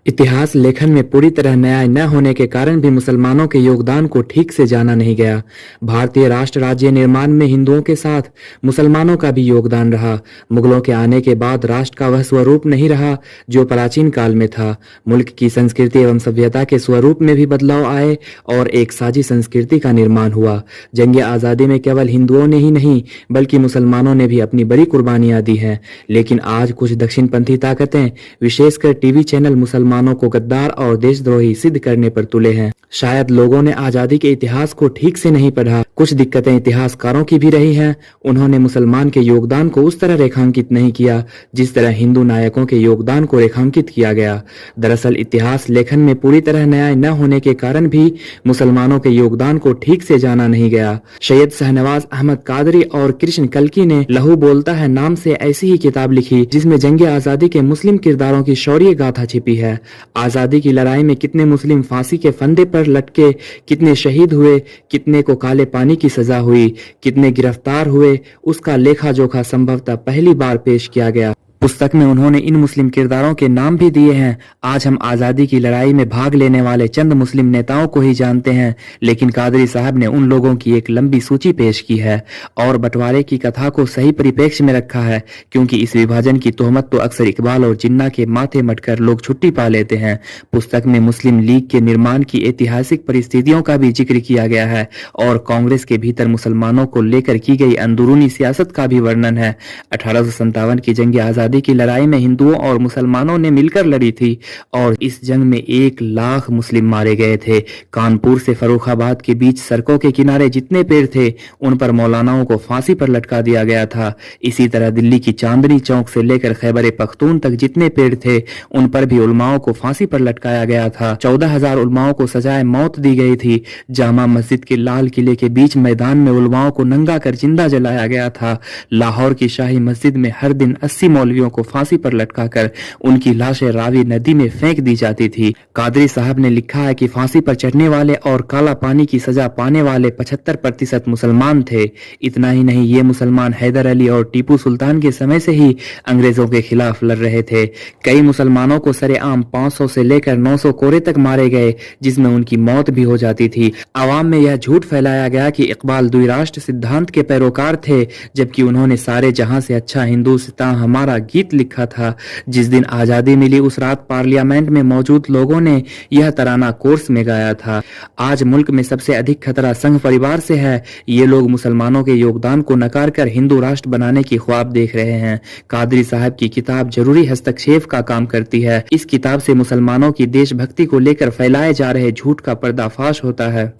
इतिहास लेखन में पूरी तरह न्याय न होने के कारण भी मुसलमानों के योगदान को ठीक से जाना नहीं गया। भारतीय राष्ट्र राज्य निर्माण में हिंदुओं के साथ मुसलमानों का भी योगदान रहा। मुगलों के आने के बाद राष्ट्र का वह स्वरूप नहीं रहा जो प्राचीन काल में था। मुल्क की संस्कृति एवं सभ्यता के स्वरूप में भी बदलाव आए और एक साझी संस्कृति का निर्माण हुआ। जंग आज़ादी में केवल हिंदुओं ने ही नहीं बल्कि मुसलमानों ने भी अपनी बड़ी कुर्बानियां दी हैं। लेकिन आज कुछ दक्षिणपंथी ताकतें, विशेषकर टीवी चैनल, मुसलमानों को गद्दार और देशद्रोही सिद्ध करने पर तुले हैं। शायद लोगों ने आजादी के इतिहास को ठीक से नहीं पढ़ा। कुछ दिक्कतें इतिहासकारों की भी रही हैं। उन्होंने मुसलमान के योगदान को उस तरह रेखांकित नहीं किया जिस तरह हिंदू नायकों के योगदान को रेखांकित किया गया। दरअसल इतिहास लेखन में पूरी तरह न्याय न होने के कारण भी मुसलमानों के योगदान को ठीक से जाना नहीं गया। सैयद शाहनवाज अहमद कादरी और कृष्ण कल्की ने लहू बोलता है नाम से ऐसी ही किताब लिखी जिसमें जंग आजादी के मुस्लिम किरदारों की शौर्य गाथा छिपी है। आजादी की लड़ाई में कितने मुस्लिम फांसी के फंदे पर लटके, कितने शहीद हुए, कितने को काले पानी की सजा हुई, कितने गिरफ्तार हुए, उसका लेखा जोखा संभवतः पहली बार पेश किया गया। पुस्तक में उन्होंने इन मुस्लिम किरदारों के नाम भी दिए हैं। आज हम आज़ादी की लड़ाई में भाग लेने वाले चंद मुस्लिम नेताओं को ही जानते हैं, लेकिन कादरी साहब ने उन लोगों की एक लंबी सूची पेश की है और बंटवारे की कथा को सही परिप्रेक्ष्य में रखा है, क्योंकि इस विभाजन की तोहमत तो अक्सर इकबाल और जिन्ना के माथे मटकर लोग छुट्टी पा लेते हैं। पुस्तक में मुस्लिम लीग के निर्माण की ऐतिहासिक परिस्थितियों का भी जिक्र किया गया है और कांग्रेस के भीतर मुसलमानों को लेकर की गई अंदरूनी सियासत का भी वर्णन है। 1857 की जंग आजादी की लड़ाई में हिंदुओं और मुसलमानों ने मिलकर लड़ी थी और इस जंग में 1 लाख मुस्लिम मारे गए थे। कानपुर से फर्रुखाबाद के बीच सड़कों के किनारे जितने पेड़ थे उन पर मौलानाओं को फांसी पर लटका दिया गया था। इसी तरह दिल्ली की चांदनी चौक से लेकर खैबर पख्तून तक जितने पेड़ थे उन पर भी उलमाओं को फांसी पर लटकाया गया था। 14,000 उलमाओं को सजाए मौत दी गई थी। जामा मस्जिद के लाल किले के बीच मैदान में उलमाओं को नंगा कर जिंदा जलाया गया था। लाहौर की शाही मस्जिद में हर दिन 80 मौलवियों को फांसी पर लटकाकर उनकी लाशें रावी नदी में फेंक दी जाती थी। कादरी साहब ने लिखा है कि फांसी पर चढ़ने वाले और काला पानी की सजा पाने वाले 75% मुसलमान थे। इतना ही नहीं, ये मुसलमान हैदर अली और टीपू सुल्तान के समय से ही अंग्रेजों के खिलाफ लड़ रहे थे। कई मुसलमानों को सरेआम 500 से लेकर 900 कोरे तक मारे गए, जिसमें उनकी मौत भी हो जाती थी। आवाम में यह झूठ फैलाया गया कि इकबाल द्विराष्ट्र सिद्धांत के पैरोकार थे, जबकि उन्होंने सारे जहां से अच्छा हिंदुस्तान हमारा गीत लिखा था। जिस दिन आजादी मिली उस रात पार्लियामेंट में मौजूद लोगों ने यह तराना कोर्स में गाया था। आज मुल्क में सबसे अधिक खतरा संघ परिवार से है। ये लोग मुसलमानों के योगदान को नकार कर हिंदू राष्ट्र बनाने की ख्वाब देख रहे हैं। कादरी साहब की किताब जरूरी हस्तक्षेप का काम करती है। इस किताब से मुसलमानों की देशभक्ति को लेकर फैलाए जा रहे झूठ का पर्दाफाश होता है।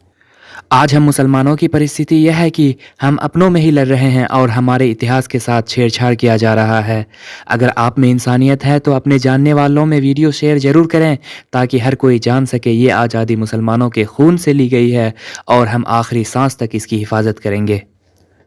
आज हम मुसलमानों की परिस्थिति यह है कि हम अपनों में ही लड़ रहे हैं और हमारे इतिहास के साथ छेड़छाड़ किया जा रहा है। अगर आप में इंसानियत है तो अपने जानने वालों में वीडियो शेयर जरूर करें ताकि हर कोई जान सके ये आज़ादी मुसलमानों के खून से ली गई है और हम आखिरी सांस तक इसकी हिफाजत करेंगे।